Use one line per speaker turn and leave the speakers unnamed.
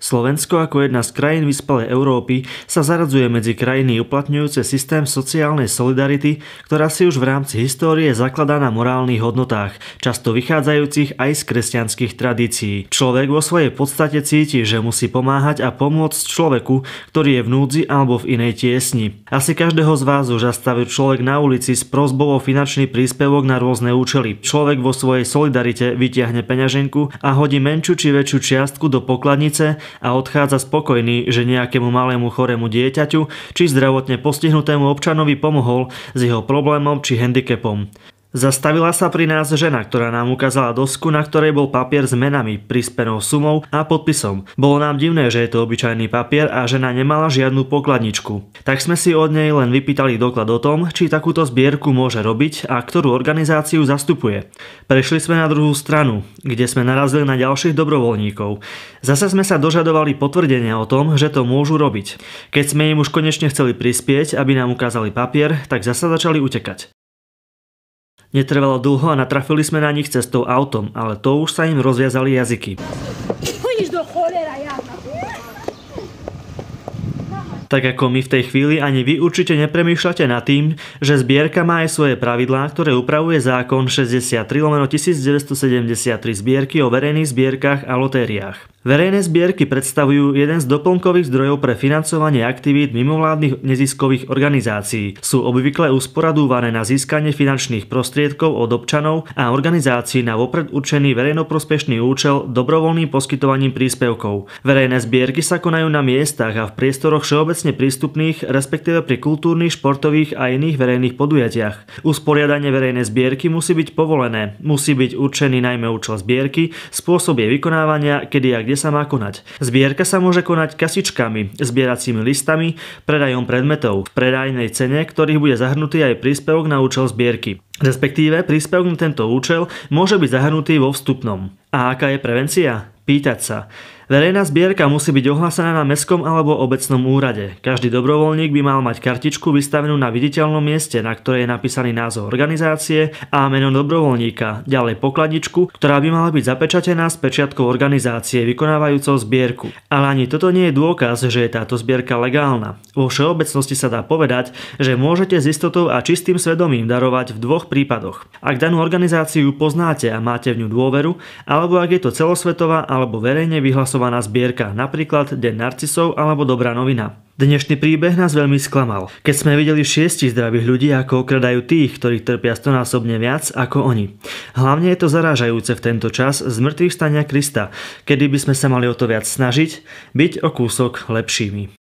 Slovensko ako jedna z krajín vyspelej Európy sa zaradzuje medzi krajiny uplatňujúce systém sociálnej solidarity, ktorá si už v rámci histórie zakladá na morálnych hodnotách, často vychádzajúcich aj z kresťanských tradícií. Človek vo svojej podstate cíti, že musí pomáhať a pomôcť človeku, ktorý je v núdzi alebo v inej tiesni. Asi každého z vás už zastavil človek na ulici s prosbou o finančný príspevok na rôzne účely. Človek vo svojej solidarite vytiahne peňaženku a hodí menšiu či väčšiu čiastku do pokladnice a odchádza spokojný, že nejakému malému chorému dieťaťu či zdravotne postihnutému občanovi pomohol s jeho problémom či handicapom. Zastavila sa pri nás žena, ktorá nám ukázala dosku, na ktorej bol papier s menami, prispenou sumou a podpisom. Bolo nám divné, že je to obyčajný papier a žena nemala žiadnu pokladničku. Tak sme si od nej len vypýtali doklad o tom, či takúto zbierku môže robiť a ktorú organizáciu zastupuje. Prešli sme na druhú stranu, kde sme narazili na ďalších dobrovoľníkov. Zase sme sa dožadovali potvrdenia o tom, že to môžu robiť. Keď sme im už konečne chceli prispieť, aby nám ukázali papier, tak zase začali utekať. Netrvalo dlho a natrafili sme na nich cestou autom, ale to už sa im rozviazali jazyky. Tak ako my v tej chvíli, ani vy určite nepremýšľate nad tým, že zbierka má aj svoje pravidlá, ktoré upravuje zákon 63/1973 zbierky o verejných zbierkach a lotériách. Verejné zbierky predstavujú jeden z doplnkových zdrojov pre financovanie aktivít mimovládnych neziskových organizácií. Sú obvykle usporadúvané na získanie finančných prostriedkov od občanov a organizácií na vopred určený verejnoprospešný účel dobrovoľným poskytovaním príspevkov. Verejné zbierky sa konajú na miestach a v priestoroch všeobecne prístupných, respektíve pri kultúrnych, športových a iných verejných podujatiach. Usporiadanie verejnej zbierky musí byť povolené, musí byť určený najmä účel zbierky, spôsob jej vykonávania, kedy a kde sa má konať. Zbierka sa môže konať kasičkami, zbieracími listami, predajom predmetov, v predajnej cene, ktorých bude zahrnutý aj príspevok na účel zbierky. Respektíve príspevok na tento účel môže byť zahrnutý vo vstupnom. A aká je prevencia? Pýtať sa. Verejná zbierka musí byť ohlásená na mestskom alebo obecnom úrade. Každý dobrovoľník by mal mať kartičku vystavenú na viditeľnom mieste, na ktorej je napísaný názov organizácie a meno dobrovoľníka, ďalej pokladničku, ktorá by mala byť zapečatená s pečiatkou organizácie vykonávajúcou zbierku. Ale ani toto nie je dôkaz, že je táto zbierka legálna. Vo všeobecnosti sa dá povedať, že môžete s istotou a čistým svedomím darovať v dvoch prípadoch. Ak danú organizáciu poznáte a máte v ňu dôveru, alebo ak je to celosvetová alebo verejne vyhlasovaná zbierka, napríklad Deň narcisov alebo Dobrá novina. Dnešný príbeh nás veľmi sklamal, keď sme videli 6 zdravých ľudí, ako okradajú tých, ktorí trpia stonásobne viac ako oni. Hlavne je to zarážajúce v tento čas z mŕtvych stania Krista, kedy by sme sa mali o to viac snažiť, byť o kúsok lepšími.